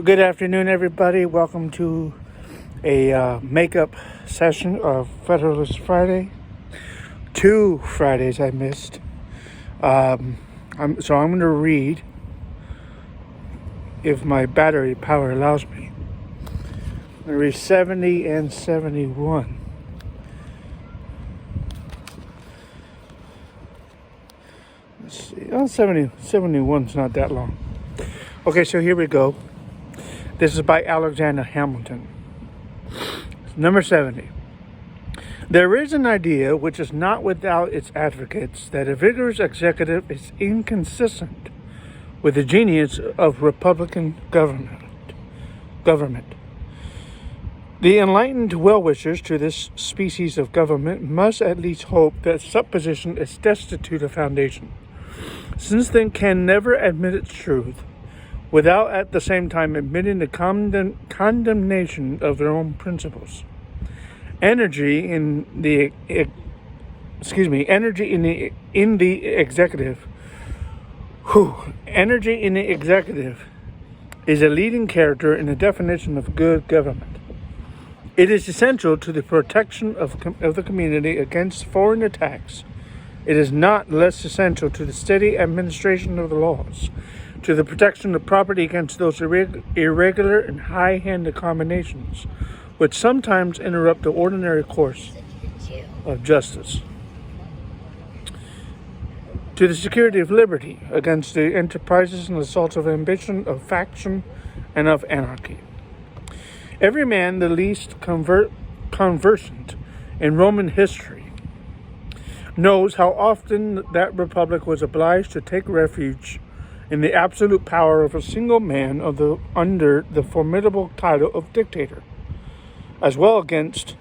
Good afternoon, everybody. Welcome to a makeup session of Federalist Friday. 2 Fridays I missed. I'm going to read, if my battery power allows me. I'm going to read 70 and 71. Let's see. 71's not that long. Okay, so here we go. This is by Alexander Hamilton. Number 70. There is an idea which is not without its advocates that a vigorous executive is inconsistent with the genius of republican government. The enlightened well-wishers to this species of government must at least hope that supposition is destitute of foundation, since they can never admit its truth without at the same time admitting the condemnation of their own principles. Energy in the executive is a leading character in the definition of good government. It is essential to the protection of the community against foreign attacks. It is not less essential to the steady administration of the laws, to the protection of property against those irregular and high-handed combinations which sometimes interrupt the ordinary course of justice, to the security of liberty against the enterprises and assaults of ambition, of faction, and of anarchy. Every man the least conversant in Roman history knows how often that republic was obliged to take refuge in the absolute power of a single man under the formidable title of dictator, as well against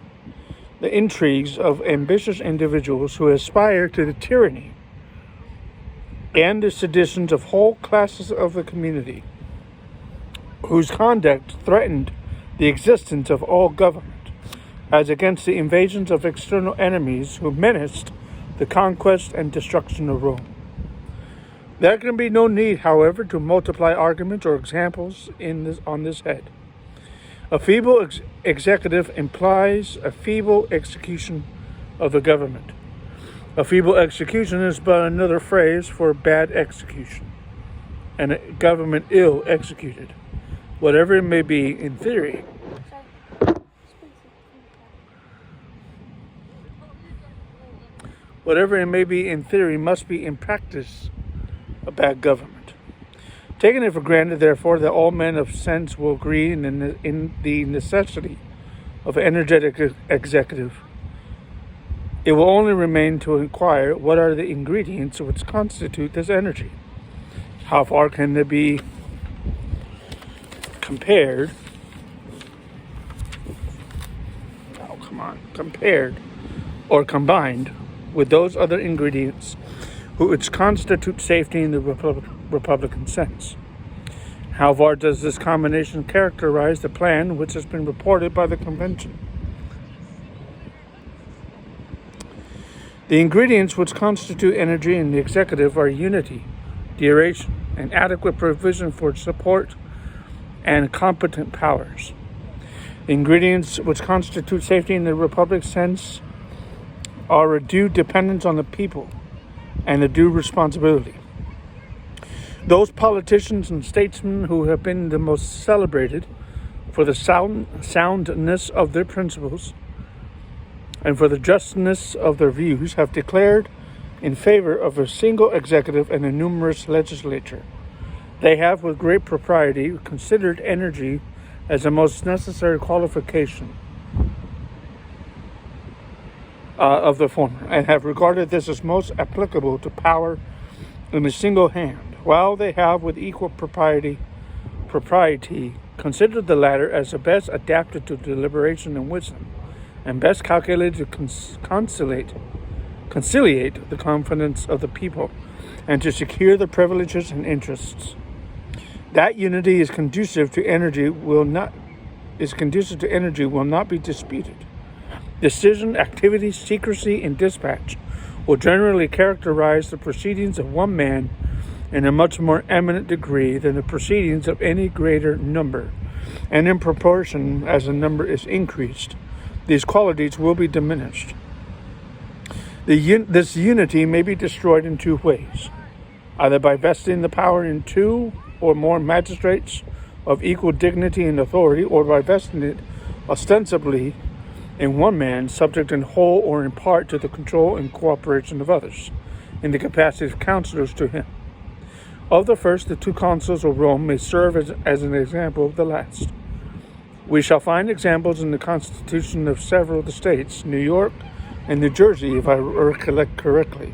the intrigues of ambitious individuals who aspire to the tyranny and the seditions of whole classes of the community, whose conduct threatened the existence of all government, as against the invasions of external enemies who menaced the conquest and destruction of Rome. There can be no need, however, to multiply arguments or examples on this head. A feeble executive implies a feeble execution of the government. A feeble execution is but another phrase for bad execution, and a government ill executed, whatever it may be in theory. Whatever it may be in theory must be in practice a bad government. Taking it for granted, therefore, that all men of sense will agree in the necessity of an energetic executive, it will only remain to inquire what are the ingredients which constitute this energy. How far can they be compared or combined with those other ingredients which constitute safety in the Republican sense? How far does this combination characterize the plan which has been reported by the convention? The ingredients which constitute energy in the executive are unity, duration, and adequate provision for support and competent powers. The ingredients which constitute safety in the Republic's sense are a due dependence on the people and a due responsibility. Those politicians and statesmen who have been the most celebrated for the soundness of their principles and for the justness of their views have declared in favor of a single executive and a numerous legislature. They have, with great propriety, considered energy as a most necessary qualification of the former, and have regarded this as most applicable to power in a single hand, while they have, with equal propriety, considered the latter as the best adapted to deliberation and wisdom, and best calculated to conciliate the confidence of the people, and to secure the privileges and interests. That unity is conducive to energy will not be disputed. Decision, activity, secrecy, and dispatch will generally characterize the proceedings of one man in a much more eminent degree than the proceedings of any greater number, and in proportion as the number is increased, these qualities will be diminished. This unity may be destroyed in two ways, either by vesting the power in two or more magistrates of equal dignity and authority, or by vesting it ostensibly in one man, subject in whole or in part to the control and cooperation of others, in the capacity of counselors to him. Of the first, the two consuls of Rome may serve as an example of the last. We shall find examples in the constitution of several of the states. New York and New Jersey, if I recollect correctly,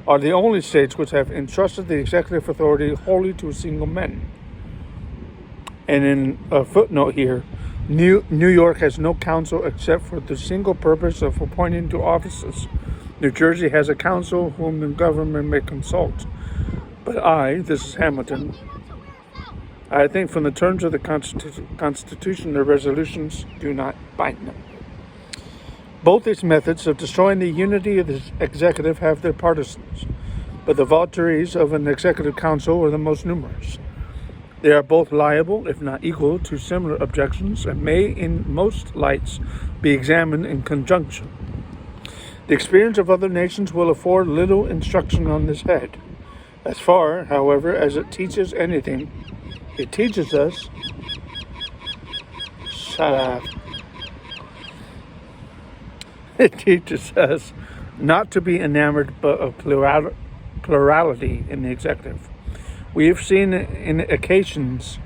are the only states which have entrusted the executive authority wholly to a single man. And in a footnote here, New York has no council except for the single purpose of appointing to offices. New Jersey has a council whom the government may consult. But this is Hamilton, I think from the terms of the Constitution, the resolutions do not bind them. Both these methods of destroying the unity of the executive have their partisans, but the votaries of an executive council are the most numerous. They are both liable, if not equal, to similar objections, and may in most lights be examined in conjunction. The experience of other nations will afford little instruction on this head. As far, however, as it teaches anything, it teaches us It teaches us not to be enamored of plurality in the executive. We have seen in occasions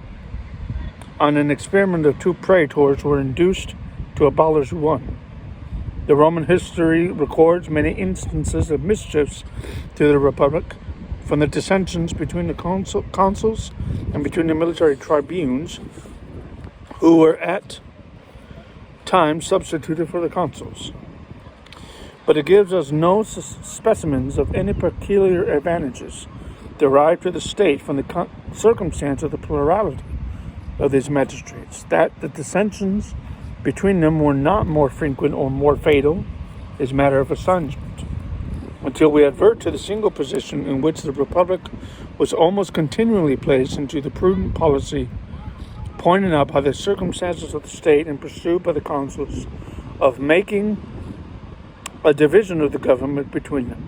on an experiment of two praetors were induced to abolish one. The Roman history records many instances of mischiefs to the Republic, from the dissensions between the consuls and between the military tribunes, who were at times substituted for the consuls. But it gives us no specimens of any peculiar advantages derived to the state from the circumstance of the plurality of these magistrates. That the dissensions between them were not more frequent or more fatal is matter of astonishment, until we advert to the single position in which the Republic was almost continually placed into the prudent policy pointed out by the circumstances of the state and pursued by the consuls of making a division of the government between them.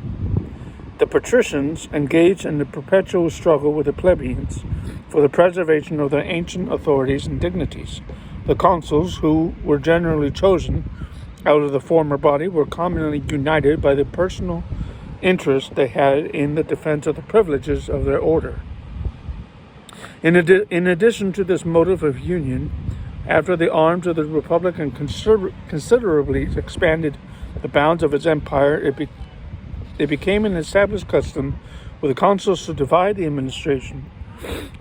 The patricians engaged in the perpetual struggle with the plebeians for the preservation of their ancient authorities and dignities. The consuls, who were generally chosen out of the former body, were commonly united by the personal interest they had in the defense of the privileges of their order. In addition to this motive of union, after the arms of the Republic and considerably expanded the bounds of its empire, it became an established custom for the consuls to divide the administration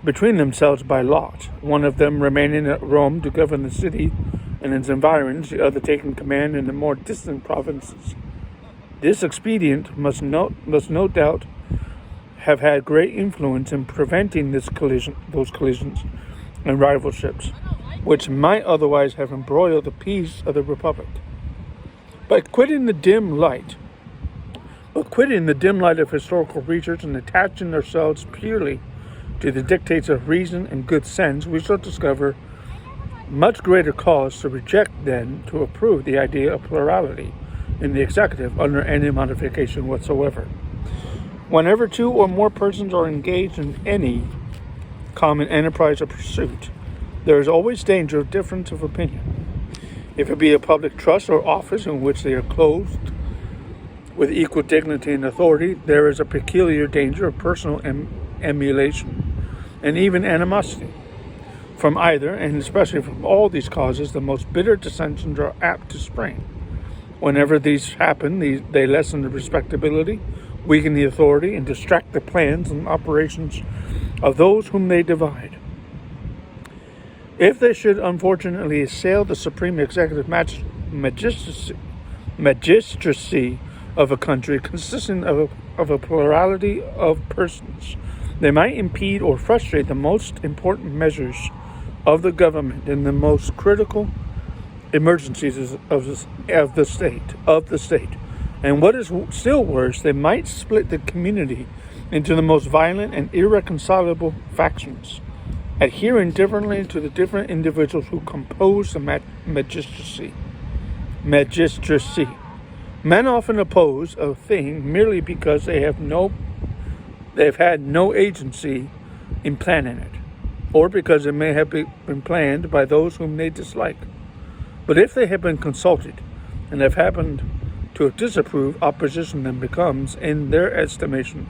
between themselves by lot, one of them remaining at Rome to govern the city and its environs, the other taking command in the more distant provinces. This expedient must no doubt have had great influence in preventing those collisions and rivalships, which might otherwise have embroiled the peace of the Republic. But quitting the dim light of historical research and attaching ourselves purely to the dictates of reason and good sense, we shall discover much greater cause to reject than to approve the idea of plurality in the executive under any modification whatsoever. Whenever two or more persons are engaged in any common enterprise or pursuit, there is always danger of difference of opinion. If it be a public trust or office in which they are clothed with equal dignity and authority, there is a peculiar danger of personal emulation and even animosity. From either, and especially from all these causes, the most bitter dissensions are apt to spring. Whenever these happen, they lessen the respectability, weaken the authority, and distract the plans and operations of those whom they divide. If they should unfortunately assail the supreme executive magistracy of a country consisting of a plurality of persons, they might impede or frustrate the most important measures of the government in the most critical emergencies of the state. And what is still worse, they might split the community into the most violent and irreconcilable factions, adhering differently to the different individuals who compose the magistracy. Men often oppose a thing merely because they've had no agency in planning it, or because it may have been planned by those whom they dislike. But if they have been consulted and have happened to disapprove, opposition then becomes, in their estimation,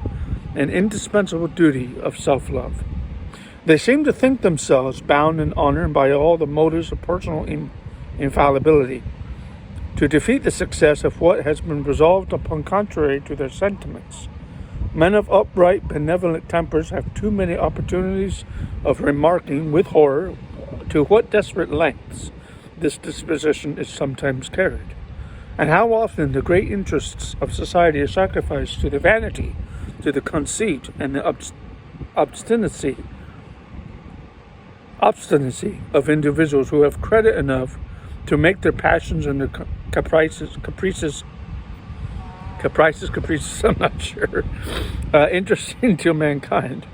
an indispensable duty of self-love. They seem to think themselves bound in honor by all the motives of personal infallibility to defeat the success of what has been resolved upon contrary to their sentiments. Men of upright, benevolent tempers have too many opportunities of remarking with horror to what desperate lengths this disposition is sometimes carried, and how often the great interests of society are sacrificed to the vanity, to the conceit, and the obstinacy of individuals who have credit enough to make their passions and their caprices, I'm not sure, interesting to mankind.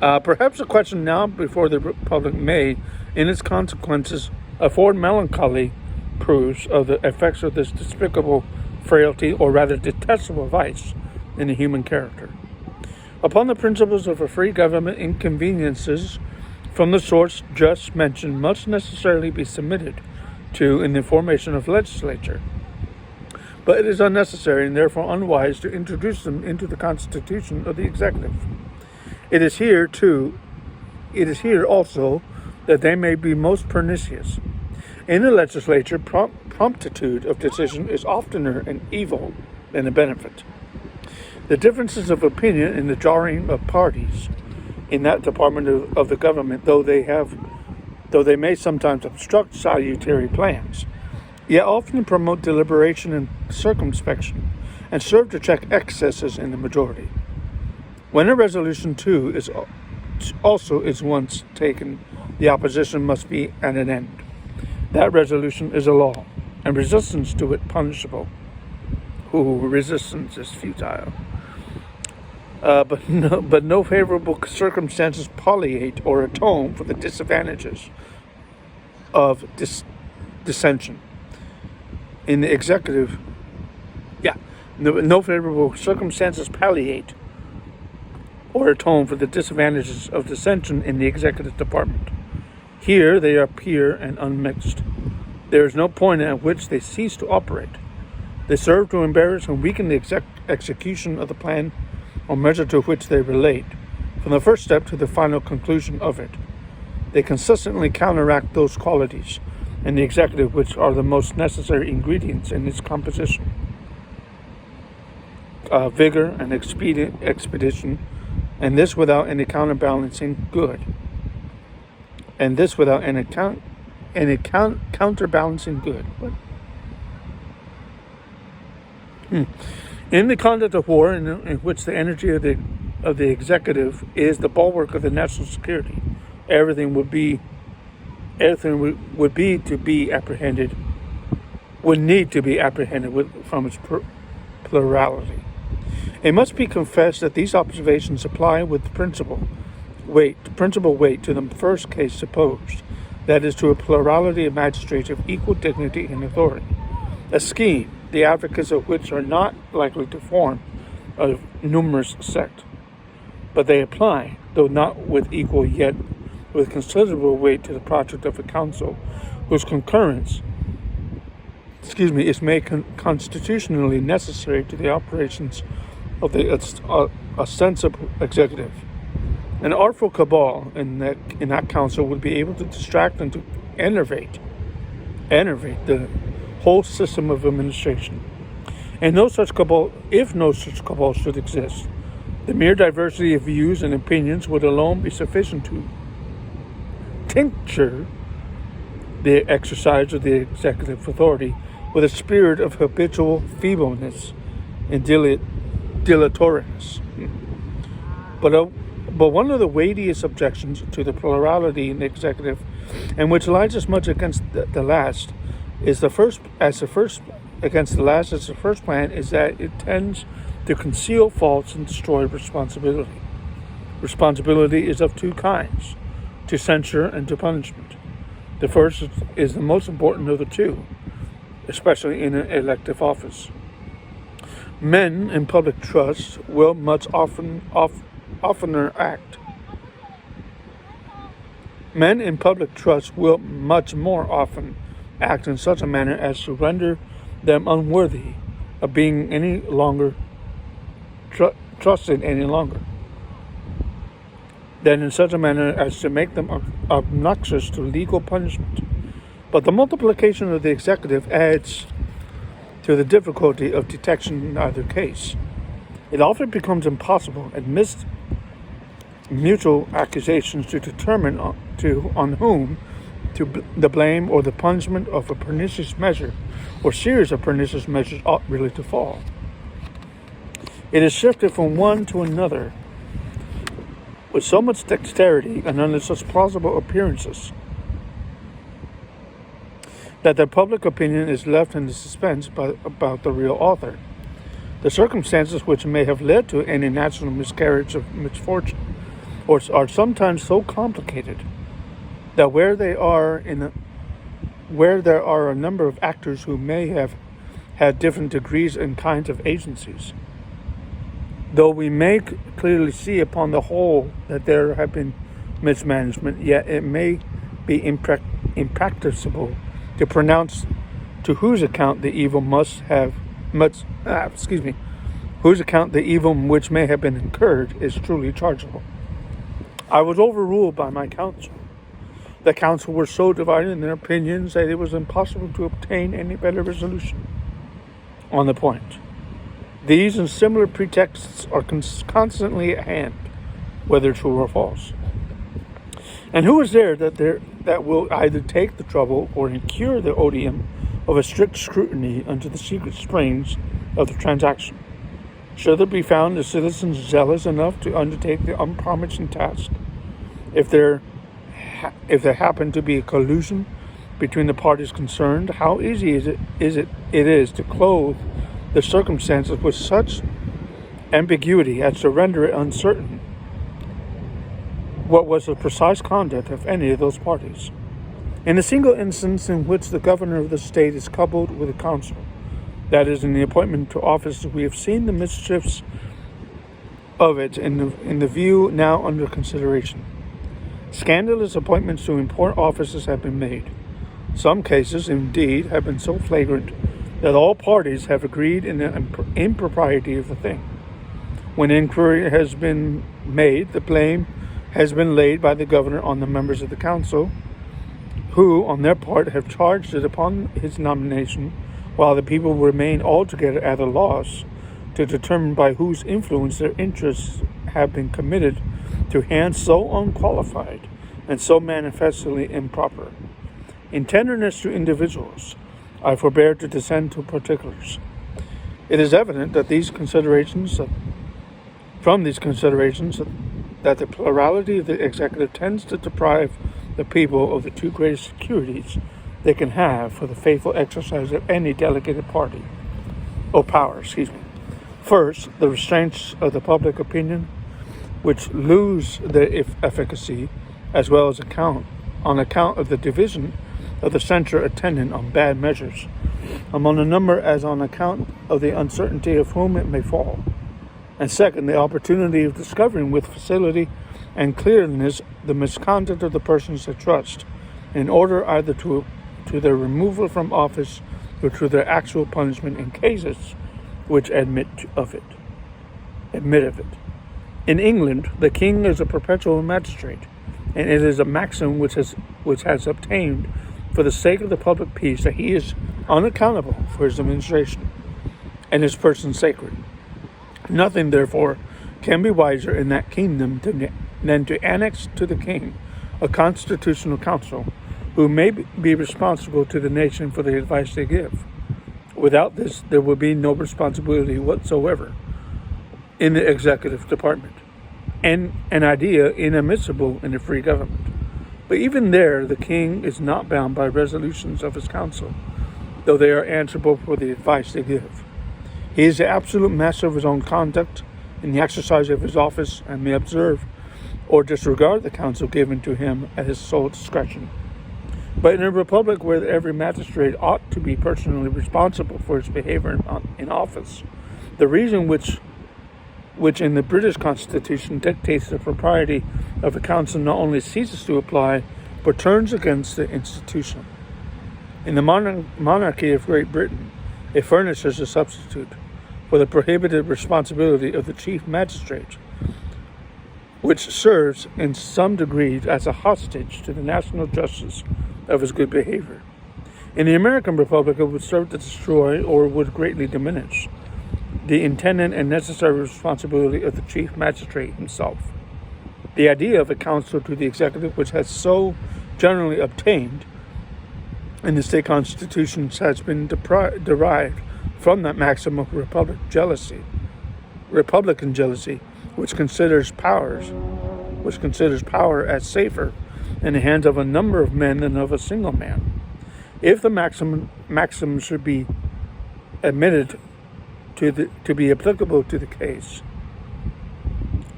Perhaps a question now before the Republic may, in its consequences, afford melancholy proofs of the effects of this despicable frailty, or rather detestable vice, in the human character. Upon the principles of a free government, inconveniences from the sorts just mentioned must necessarily be submitted to in the formation of legislature. But it is unnecessary and therefore unwise to introduce them into the constitution of the executive. It is here also that they may be most pernicious. In the legislature, promptitude of decision is oftener an evil than a benefit. The differences of opinion in the jarring of parties in that department of the government, though they may sometimes obstruct salutary plans, yet often promote deliberation and circumspection, and serve to check excesses in the majority. When a resolution, too, is once taken, the opposition must be at an end. That resolution is a law, and resistance to it punishable. Resistance is futile. But no favorable circumstances palliate or atone for the disadvantages of dissension. In the executive, no favorable circumstances palliate or atone for the disadvantages of dissension in the executive department. Here they are pure and unmixed. There is no point at which they cease to operate. They serve to embarrass and weaken the execution of the plan or measure to which they relate, from the first step to the final conclusion of it. They consistently counteract those qualities in the executive which are the most necessary ingredients in its composition: vigor and expedition, and this without any counterbalancing good. Counterbalancing good. What? In the conduct of war, in which the energy of the executive is the bulwark of the national security, everything would need to be apprehended from its plurality. It must be confessed that these observations apply with principal weight to the first case supposed, that is, to a plurality of magistrates of equal dignity and authority, a scheme the advocates of which are not likely to form a numerous sect. But they apply, though not with equal yet with considerable weight, to the project of a council whose concurrence is made constitutionally necessary to the operations of the ostensible executive. An artful cabal in that council would be able to distract and to enervate the whole system of administration. And if no such cabal should exist, the mere diversity of views and opinions would alone be sufficient to tincture the exercise of the executive authority with a spirit of habitual feebleness and dilatoriness. But one of the weightiest objections to the plurality in the executive, and which lies as much against the last plan, is that it tends to conceal faults and destroy responsibility. Responsibility is of two kinds, to censure and to punishment. The first is the most important of the two, especially in an elective office. Men in public trust will oftener act. Men in public trust will much more often act in such a manner as to render them unworthy of being any longer trusted any longer, than in such a manner as to make them obnoxious to legal punishment. But the multiplication of the executive adds to the difficulty of detection in either case. It often becomes impossible amidst mutual accusations to determine on whom the blame or the punishment of a pernicious measure or series of pernicious measures ought really to fall. It is shifted from one to another with so much dexterity and under such plausible appearances that the public opinion is left in suspense about the real author. The circumstances which may have led to any national miscarriage of misfortune are sometimes so complicated that where there are a number of actors who may have had different degrees and kinds of agencies, though we may clearly see upon the whole that there have been mismanagement, yet it may be impracticable to pronounce to whose account the evil whose account the evil which may have been incurred is truly chargeable. I was overruled by my counsel. The council were so divided in their opinions that it was impossible to obtain any better resolution on the point. These and similar pretexts are constantly at hand, whether true or false. And who is there that will either take the trouble or incur the odium of a strict scrutiny into the secret springs of the transaction? Should there be found the citizens zealous enough to undertake the unpromising task? If there happen to be a collusion between the parties concerned, how easy it is to clothe the circumstances with such ambiguity as to render it uncertain what was the precise conduct of any of those parties. In a single instance in which the governor of the state is coupled with a council, that is, in the appointment to office, we have seen the mischiefs of it in the view now under consideration. Scandalous appointments to important offices have been made. Some cases, indeed, have been so flagrant that all parties have agreed in the impropriety of the thing. When inquiry has been made, the blame has been laid by the governor on the members of the council, who, on their part, have charged it upon his nomination, while the people remain altogether at a loss to determine by whose influence their interests have been committed to hands so unqualified and so manifestly improper. In tenderness to individuals, I forbear to descend to particulars. It is evident that from these considerations, that the plurality of the executive tends to deprive the people of the two greatest securities they can have for the faithful exercise of any delegated power. First, the restraints of the public opinion, which lose their efficacy, as well as on account of the division of the censure attendant on bad measures, among a number as on account of the uncertainty of whom it may fall. And second, the opportunity of discovering with facility and clearness the misconduct of the persons they trust, in order either to their removal from office or to their actual punishment in cases which admit of it. In England, the king is a perpetual magistrate, and it is a maxim which has obtained for the sake of the public peace that he is unaccountable for his administration, and his person sacred. Nothing, therefore, can be wiser in that kingdom than to annex to the king a constitutional council, who may be responsible to the nation for the advice they give. Without this, there will be no responsibility whatsoever in the executive department, and an idea inadmissible in a free government. But even there, the king is not bound by resolutions of his council, though they are answerable for the advice they give. He is the absolute master of his own conduct in the exercise of his office, and may observe or disregard the counsel given to him at his sole discretion. But in a republic where every magistrate ought to be personally responsible for his behavior in office, the reason which in the British Constitution dictates the propriety of a council not only ceases to apply, but turns against the institution. In the monarchy of Great Britain, it furnishes a substitute for the prohibited responsibility of the chief magistrate, which serves in some degree as a hostage to the national justice of his good behavior. In the American Republic, it would serve to destroy or would greatly diminish the intended and necessary responsibility of the chief magistrate himself. The idea of a counsel to the executive, which has so generally obtained in the state constitutions, has been derived from that maxim of Republican jealousy, which considers power as safer in the hands of a number of men than of a single man. If the maxim should be admitted to be applicable to the case,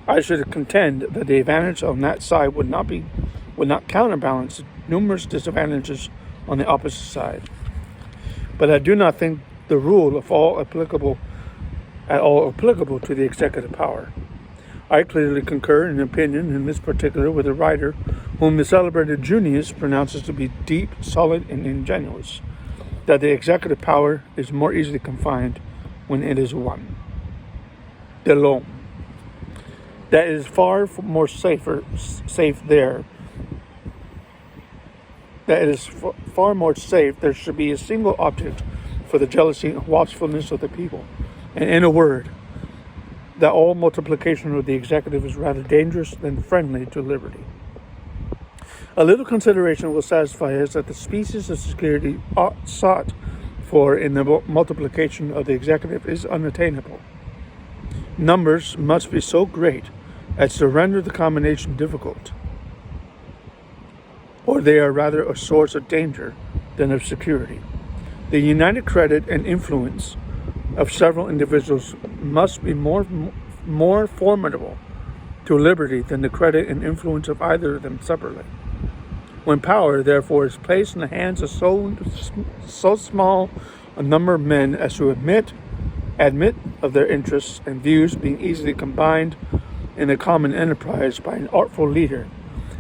I should contend that the advantage on that side would not counterbalance the numerous disadvantages on the opposite side. But I do not think the rule at all applicable to the executive power. I clearly concur in opinion in this particular with a writer whom the celebrated Junius pronounces to be deep, solid, and ingenuous, that the executive power is more easily confined when it is won. De l'homme. That it is far more safe there. That it is far more safe there should be a single object for the jealousy and watchfulness of the people. And in a word, that all multiplication of the executive is rather dangerous than friendly to liberty. A little consideration will satisfy us that the species of security sought for in the multiplication of the executive is unattainable. Numbers must be so great as to render the combination difficult, or they are rather a source of danger than of security. The united credit and influence of several individuals must be more formidable to liberty than the credit and influence of either of them separately. When power, therefore, is placed in the hands of so small a number of men as to admit of their interests and views being easily combined in a common enterprise by an artful leader,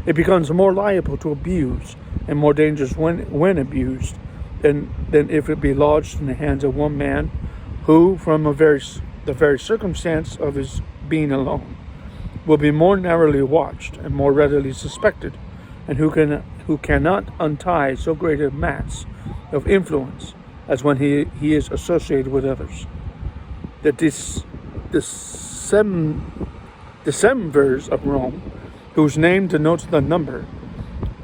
it becomes more liable to abuse and more dangerous when abused than if it be lodged in the hands of one man who, from the very circumstance of his being alone, will be more narrowly watched and more readily suspected, and who cannot untie so great a mass of influence as when he is associated with others. The decemvirs of Rome, whose name denotes the number,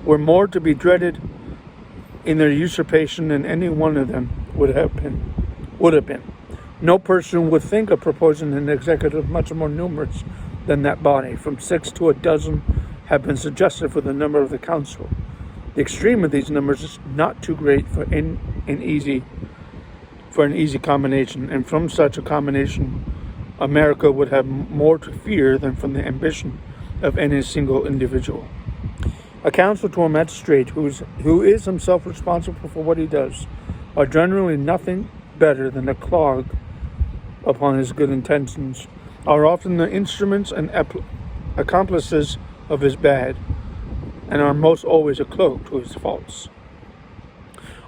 were more to be dreaded in their usurpation than any one of them would have been. No person would think of proposing an executive much more numerous than that body. From 6 to a dozen have been suggested for the number of the council. The extreme of these numbers is not too great for an easy combination, and from such a combination, America would have more to fear than from the ambition of any single individual. A counsel to a magistrate who is himself responsible for what he does are generally nothing better than a clog upon his good intentions, are often the instruments and accomplices of his bad, and are most always a cloak to his faults.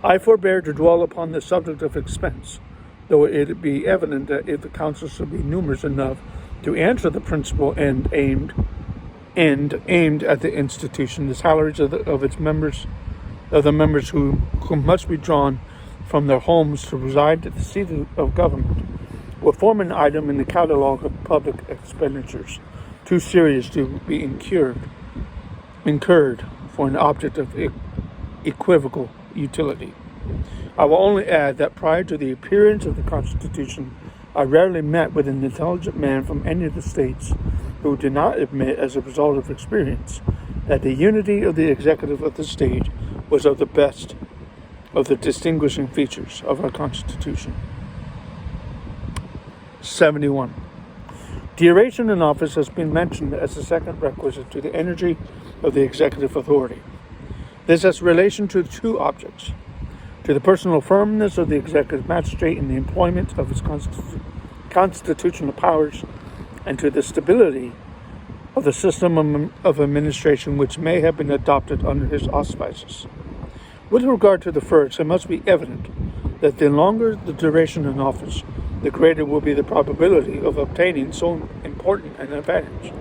I forbear to dwell upon the subject of expense, though it be evident that if the council should be numerous enough to answer the principal end aimed at the institution, the salaries of the members who must be drawn from their homes to reside at the seat of government, will form an item in the catalogue of public expenditures too serious to be incurred for an object of equivocal utility. I will only add that prior to the appearance of the Constitution, I rarely met with an intelligent man from any of the states who did not admit, as a result of experience, that the unity of the executive of the state was of the best of the distinguishing features of our Constitution. 71. Duration in office has been mentioned as the second requisite to the energy of the executive authority. This has relation to two objects: to the personal firmness of the executive magistrate in the employment of his constitutional powers, and to the stability of the system of administration which may have been adopted under his auspices. With regard to the first, it must be evident that the longer the duration in office, the greater will be the probability of obtaining so important an advantage.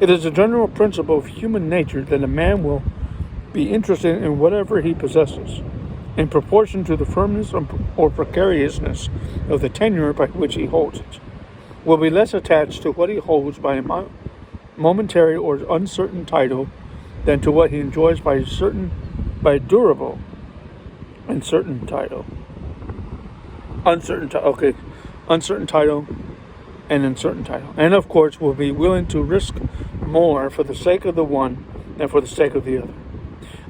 It is a general principle of human nature that a man will be interested in whatever he possesses, in proportion to the firmness or precariousness of the tenure by which he holds it, will be less attached to what he holds by a momentary or uncertain title than to what he enjoys by durable and certain title. Uncertain title and uncertain title. And of course will be willing to risk more for the sake of the one than for the sake of the other.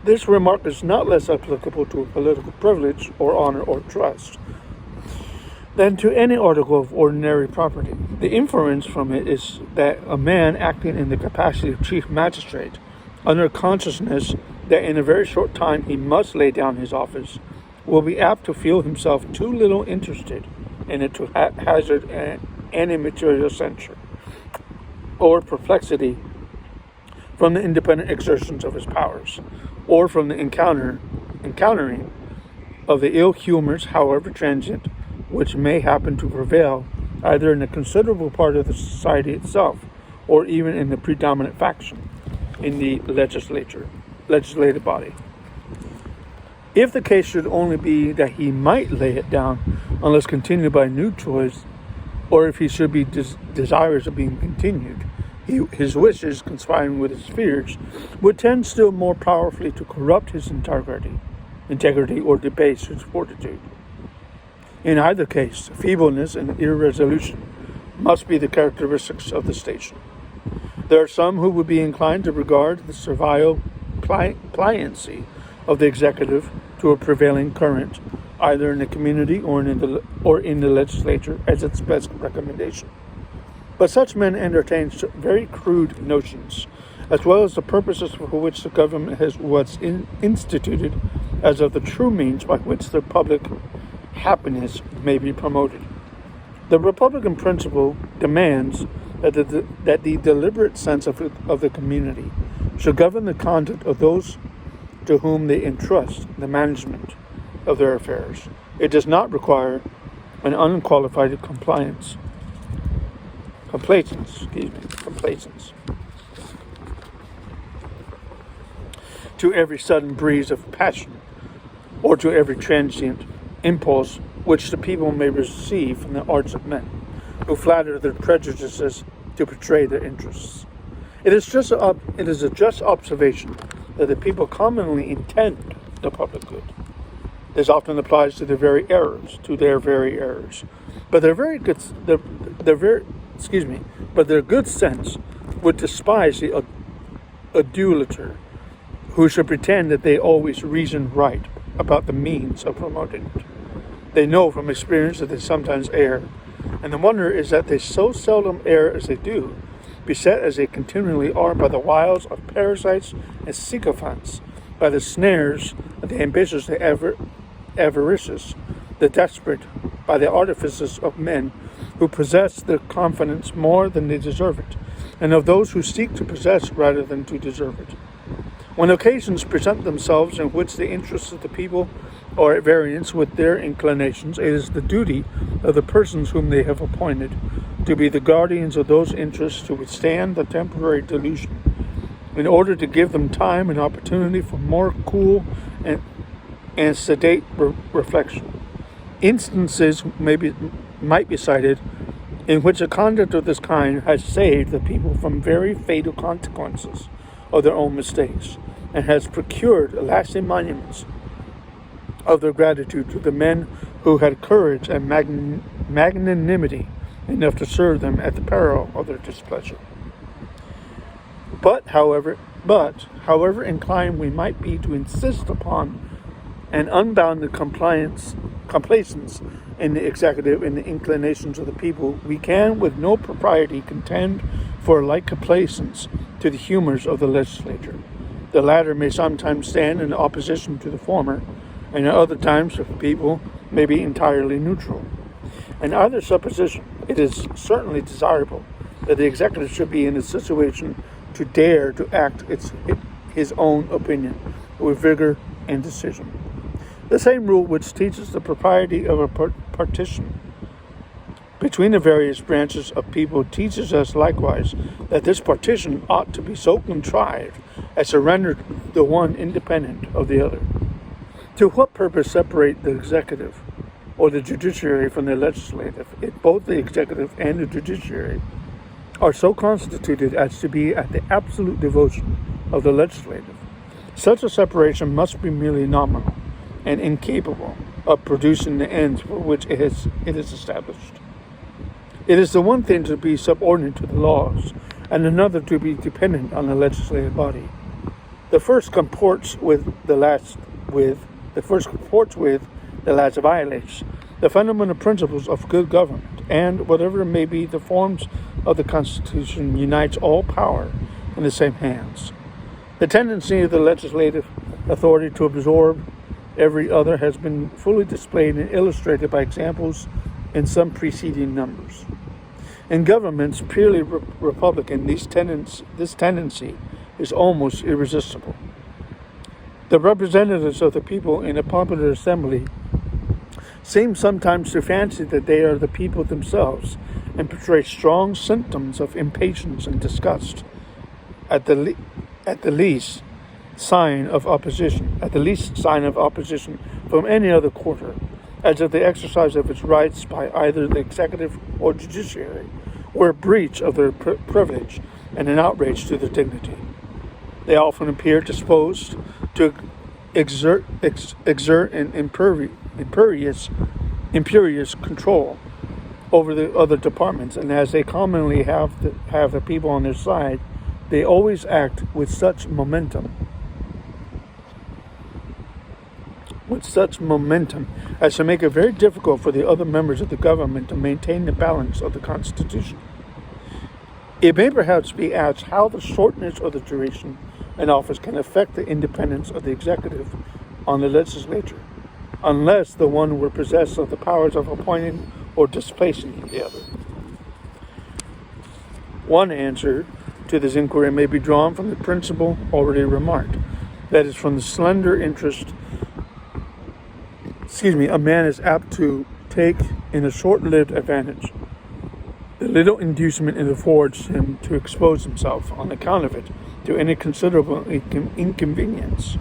This remark is not less applicable to a political privilege or honor or trust than to any article of ordinary property. The inference from it is that a man acting in the capacity of chief magistrate, under consciousness that in a very short time he must lay down his office, will be apt to feel himself too little interested in it to hazard any material censure or perplexity from the independent exertions of his powers, or from the encountering of the ill humors, however transient, which may happen to prevail either in a considerable part of the society itself, or even in the predominant faction in the legislative body. If the case should only be that he might lay it down unless continued by new choice, or if he should be desirous of being continued, his wishes, conspiring with his fears, would tend still more powerfully to corrupt his integrity or debase his fortitude. In either case, feebleness and irresolution must be the characteristics of the station. There are some who would be inclined to regard the servile pliancy of the executive to a prevailing current, either in the community or in the legislature, as its best recommendation. But such men entertain very crude notions, as well as the purposes for which the government was instituted, as of the true means by which the public happiness may be promoted. The Republican principle demands that the deliberate sense of the community should govern the conduct of those to whom they entrust the management of their affairs. It does not require an unqualified complacence to every sudden breeze of passion, or to every transient impulse which the people may receive from the arts of men, who flatter their prejudices to betray their interests. It is a just observation that the people commonly intend the public good. This often applies to their very errors, but their good sense would despise the adulater who should pretend that they always reason right about the means of promoting it. They know from experience that they sometimes err, and the wonder is that they so seldom err as they do, beset as they continually are by the wiles of parasites and sycophants, by the snares of the ambitious, the avaricious, the desperate, by the artifices of men who possess their confidence more than they deserve it, and of those who seek to possess rather than to deserve it. When occasions present themselves in which the interests of the people are at variance with their inclinations, it is the duty of the persons whom they have appointed to be the guardians of those interests to withstand the temporary delusion, in order to give them time and opportunity for more cool and sedate reflection. Instances might be cited in which a conduct of this kind has saved the people from very fatal consequences of their own mistakes, and has procured lasting monuments of their gratitude to the men who had courage and magnanimity enough to serve them at the peril of their displeasure. But however inclined we might be to insist upon an unbounded compliance complacence in the executive and the inclinations of the people, we can with no propriety contend for a like complacence to the humors of the legislature. The latter may sometimes stand in opposition to the former, and at other times the people may be entirely neutral. In either supposition, it is certainly desirable that the executive should be in a situation to dare to act his own opinion with vigor and decision. The same rule which teaches the propriety of a partition between the various branches of people teaches us likewise that this partition ought to be so contrived as to render the one independent of the other. To what purpose separate the executive or the judiciary from the legislative, if both the executive and the judiciary are so constituted as to be at the absolute devotion of the legislative? Such a separation must be merely nominal and incapable of producing the ends for which it is established. It is the one thing to be subordinate to the laws, and another to be dependent on the legislative body. The first comports with the last violates the fundamental principles of good government, and whatever may be the forms of the Constitution, unites all power in the same hands. The tendency of the legislative authority to absorb every other has been fully displayed and illustrated by examples in some preceding numbers. In governments purely republican, this tendency is almost irresistible. The representatives of the people in a popular assembly seem sometimes to fancy that they are the people themselves, and portray strong symptoms of impatience and disgust at the least sign of opposition from any other quarter, as if the exercise of its rights by either the executive or judiciary were a breach of their privilege and an outrage to their dignity. They often appear disposed to exert an imperious control over the other departments, and as they commonly have the people on their side, they always act with such momentum as to make it very difficult for the other members of the government to maintain the balance of the Constitution. It may perhaps be asked how the shortness or the duration in office can affect the independence of the executive on the legislature, unless the one were possessed of the powers of appointing or displacing the other. One answer to this inquiry may be drawn from the principle already remarked, that is, from the slender interest a man is apt to take in a short-lived advantage. The little inducement it affords him to expose himself on account of it to any considerable inconvenience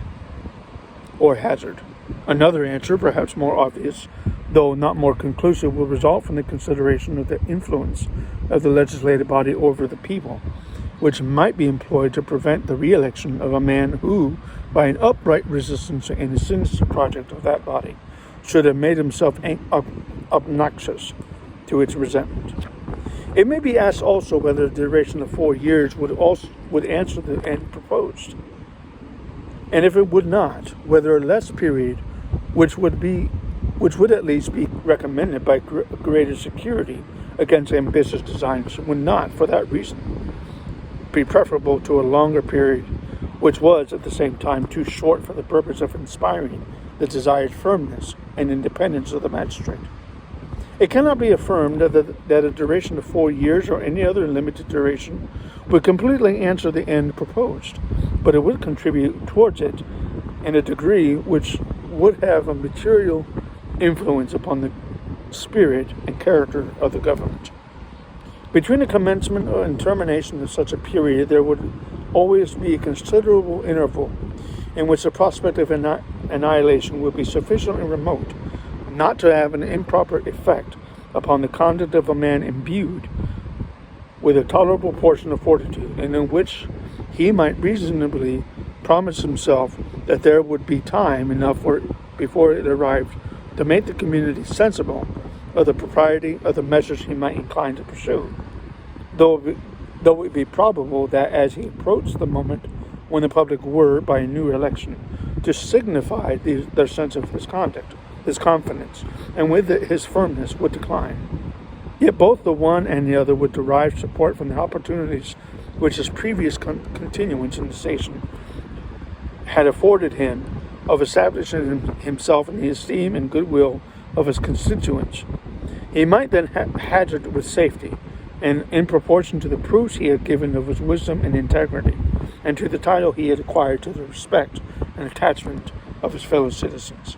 or hazard. Another answer, perhaps more obvious, though not more conclusive, will result from the consideration of the influence of the legislative body over the people, which might be employed to prevent the re-election of a man who, by an upright resistance to any sinister project of that body, should have made himself obnoxious to its resentment. It may be asked also whether the duration of 4 years would answer the end proposed, and if it would not, whether a less period, which would at least be recommended by greater security against ambitious designs, would not, for that reason, be preferable to a longer period, which was at the same time too short for the purpose of inspiring the desired firmness and independence of the magistrate. It cannot be affirmed that a duration of 4 years or any other limited duration would completely answer the end proposed, but it would contribute towards it in a degree which would have a material influence upon the spirit and character of the government. Between the commencement and termination of such a period, there would always be a considerable interval in which the prospect of annihilation would be sufficiently remote not to have an improper effect upon the conduct of a man imbued with a tolerable portion of fortitude, and in which he might reasonably promise himself that there would be time enough before it arrived to make the community sensible of the propriety of the measures he might incline to pursue, though it be probable that as he approached the moment when the public were, by a new election, to signify their sense of his conduct, his confidence, and with it his firmness would decline. Yet both the one and the other would derive support from the opportunities which his previous continuance in the station had afforded him of establishing himself in the esteem and goodwill of his constituents. He might then hazard with safety, and in proportion to the proofs he had given of his wisdom and integrity, and to the title he had acquired to the respect and attachment of his fellow citizens.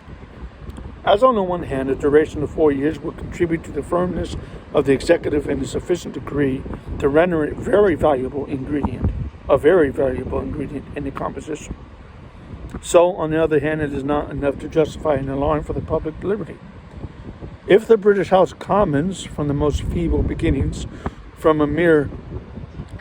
As on the one hand, the duration of 4 years would contribute to the firmness of the executive in a sufficient degree to render it a very valuable ingredient in the composition. So, on the other hand, it is not enough to justify an alarm for the public liberty. If the British House of Commons, from the most feeble beginnings, from a mere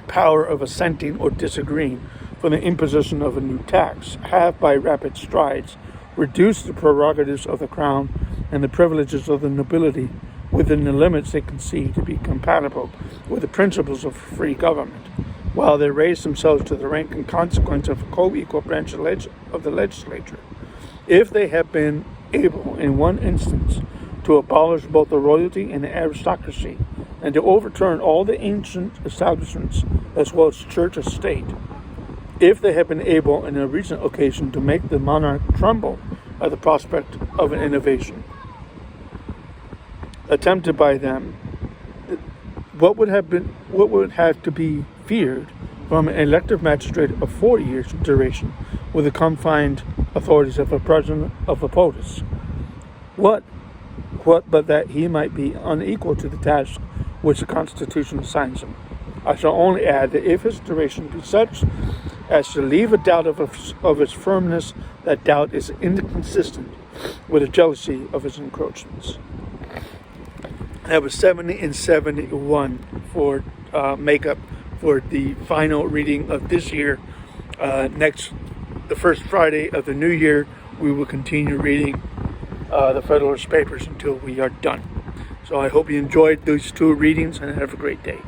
power of assenting or disagreeing from the imposition of a new tax, have by rapid strides reduced the prerogatives of the Crown and the privileges of the nobility within the limits they conceive to be compatible with the principles of free government, while they raise themselves to the rank and consequence of a co-equal branch of the legislature, if they have been able in one instance to abolish both the royalty and the aristocracy, and to overturn all the ancient establishments as well as church and state, if they have been able in a recent occasion to make the monarch tremble at the prospect of an innovation attempted by them, what would have to be feared from an elective magistrate of 4 years' duration with the confined authorities of a president of a polis? What but that he might be unequal to the task which the Constitution assigns him? I shall only add that if his duration be such as to leave a doubt of his firmness, that doubt is inconsistent with the jealousy of his encroachments. That was 70 and 71 for makeup for the final reading of this year. The first Friday of the new year, we will continue reading the Federalist Papers until we are done. So I hope you enjoyed these 2 readings and have a great day.